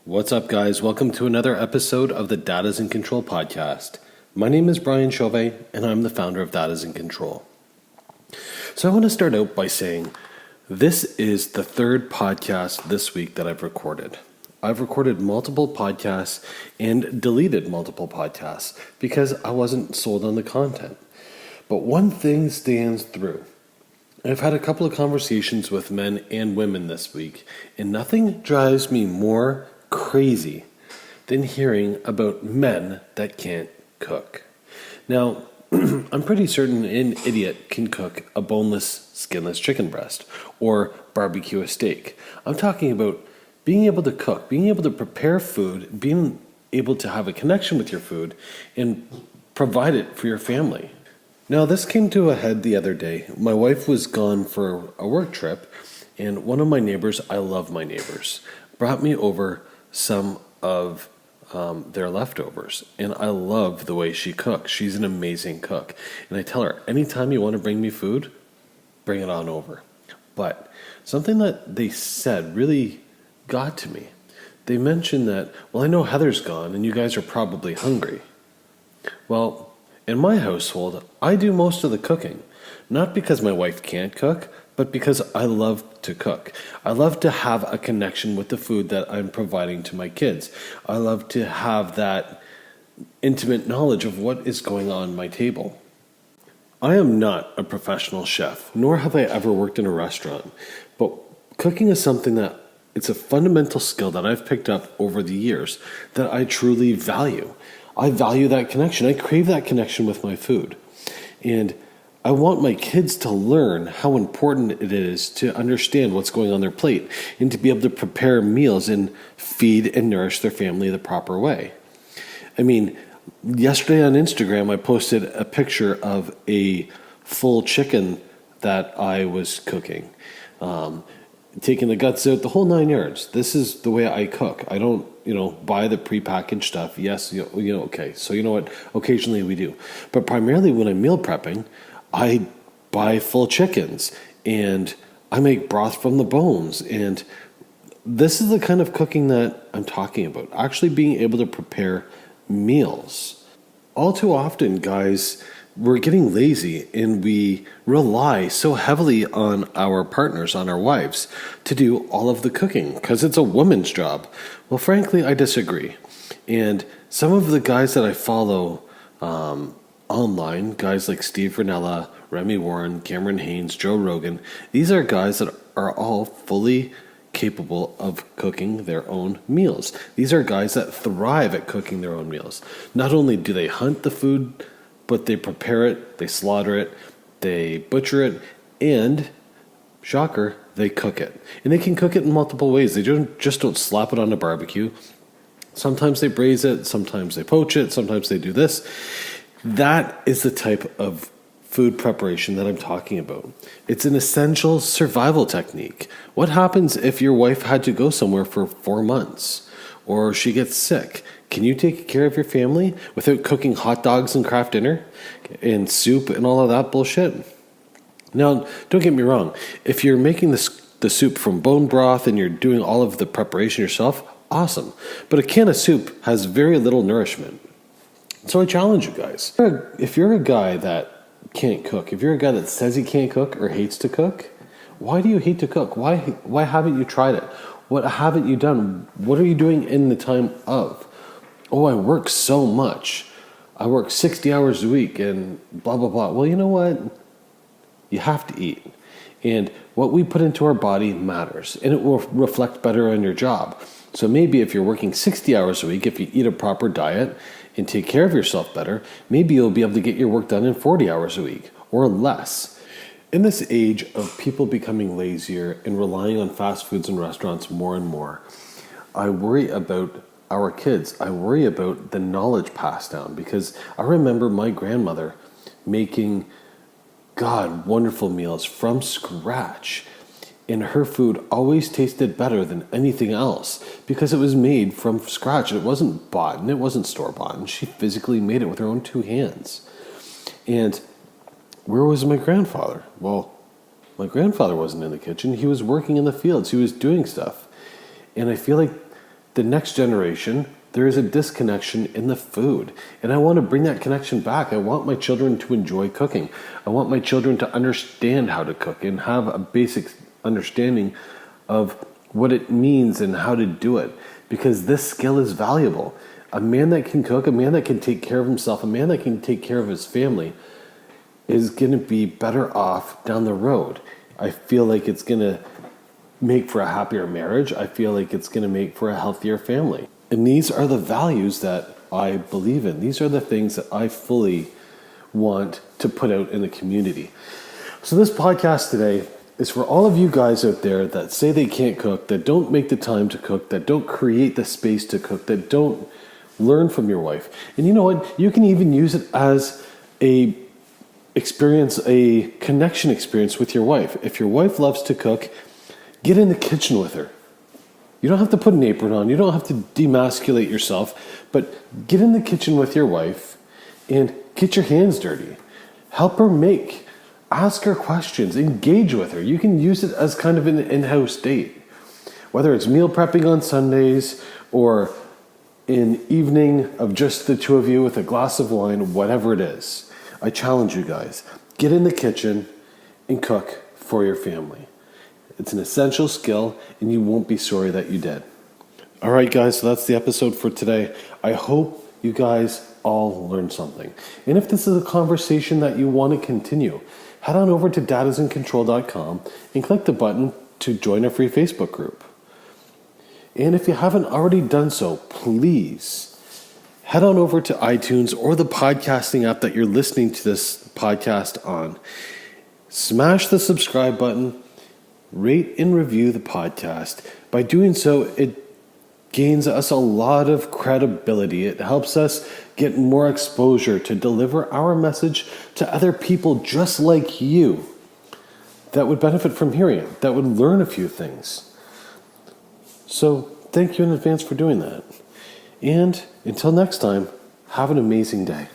What's up, guys? Welcome to another episode of the That Is in Control podcast. My name is Brian Chauvet, and I'm the founder of That Is in Control. So I want to start out by saying this is the third podcast this week that I've recorded. I've recorded multiple podcasts and deleted multiple podcasts because I wasn't sold on the content. But one thing stands through. I've had a couple of conversations with men and women this week, and nothing drives me more crazy than hearing about men that can't cook. Now, I'm pretty certain an idiot can cook a boneless, skinless chicken breast or barbecue a steak. I'm talking about being able to cook, being able to prepare food, being able to have a connection with your food and provide it for your family. Now, this came to a head the other day. My wife was gone for a work trip, and one of my neighbors, I love my neighbors, brought me over some of their leftovers. And I love the way she cooks. She's an amazing cook. And I tell her, anytime you want to bring me food, bring it on over. But something that they said really got to me. They mentioned that, well, I know Heather's gone and you guys are probably hungry. Well, in my household, I do most of the cooking. Not because my wife can't cook, but because I love to cook. I love to have a connection with the food that I'm providing to my kids. I love to have that intimate knowledge of what is going on my table. I am not a professional chef, nor have I ever worked in a restaurant. But cooking is something that it's a fundamental skill that I've picked up over the years that I truly value. I value that connection. I crave that connection with my food. And I want my kids to learn how important it is to understand what's going on their plate and to be able to prepare meals and feed and nourish their family the proper way. I mean, yesterday on Instagram, I posted a picture of a full chicken that I was cooking. Taking the guts out, the whole 9 yards. This is the way I cook. I don't, buy the prepackaged stuff. Yes, okay. So you know what? Occasionally we do. But primarily when I'm meal prepping, I buy full chickens and I make broth from the bones. And this is the kind of cooking that I'm talking about. Actually being able to prepare meals. All too often, guys, we're getting lazy and we rely so heavily on our partners, on our wives, to do all of the cooking because it's a woman's job. Well, frankly, I disagree. And some of the guys that I follow online, guys like Steve Rinella, Remy Warren, Cameron Haynes, Joe Rogan, these are guys that are all fully capable of cooking their own meals. These are guys that thrive at cooking their own meals. Not only do they hunt the food, but they prepare it, they slaughter it, they butcher it, and, shocker, they cook it. And they can cook it in multiple ways. They don't slap it on a barbecue. Sometimes they braise it, sometimes they poach it, sometimes they do this. That is the type of food preparation that I'm talking about. It's an essential survival technique. What happens if your wife had to go somewhere for 4 months or she gets sick? Can you take care of your family without cooking hot dogs and craft dinner and soup and all of that bullshit? Now, don't get me wrong. If you're making the soup from bone broth and you're doing all of the preparation yourself, awesome. But a can of soup has very little nourishment. So I challenge you guys. If you're a guy that can't cook, if you're a guy that says he can't cook or hates to cook, why do you hate to cook? Why haven't you tried it? What haven't you done? What are you doing in the time of? Oh, I work so much. I work 60 hours a week and blah, blah, blah. Well, you know what? You have to eat. And what we put into our body matters. And it will reflect better on your job. So maybe if you're working 60 hours a week, if you eat a proper diet and take care of yourself better, maybe you'll be able to get your work done in 40 hours a week or less. In this age of people becoming lazier and relying on fast foods and restaurants more and more, I worry about our kids. I worry about the knowledge passed down because I remember my grandmother making, wonderful meals from scratch. And her food always tasted better than anything else because it was made from scratch. It wasn't bought and it wasn't store-bought. And she physically made it with her own 2 hands. And where was my grandfather? Well, my grandfather wasn't in the kitchen. He was working in the fields. He was doing stuff. And I feel like the next generation, there is a disconnection in the food. And I want to bring that connection back. I want my children to enjoy cooking. I want my children to understand how to cook and have a basic understanding of what it means and how to do it. Because this skill is valuable. A man that can cook, a man that can take care of himself, a man that can take care of his family is going to be better off down the road. I feel like it's going to make for a happier marriage. I feel like it's going to make for a healthier family. And these are the values that I believe in. These are the things that I fully want to put out in the community. So this podcast today is for all of you guys out there that say they can't cook, that don't make the time to cook, that don't create the space to cook, that don't learn from your wife. And you know what? You can even use it as a connection experience with your wife. If your wife loves to cook, get in the kitchen with her. You don't have to put an apron on. You don't have to demasculate yourself, but get in the kitchen with your wife and get your hands dirty. Help her make. Ask her questions. Engage with her. You can use it as kind of an in-house date. Whether it's meal prepping on Sundays or an evening of just the two of you with a glass of wine, whatever it is. I challenge you guys. Get in the kitchen and cook for your family. It's an essential skill, and you won't be sorry that you did. All right, guys, so that's the episode for today. I hope you guys all learned something. And if this is a conversation that you want to continue, head on over to dadasincontrol.com and click the button to join our free Facebook group. And if you haven't already done so, please head on over to iTunes or the podcasting app that you're listening to this podcast on. Smash the subscribe button. Rate and review the podcast. By doing so, it gains us a lot of credibility. It helps us get more exposure to deliver our message to other people just like you that would benefit from hearing it, that would learn a few things. So thank you in advance for doing that. And until next time, have an amazing day.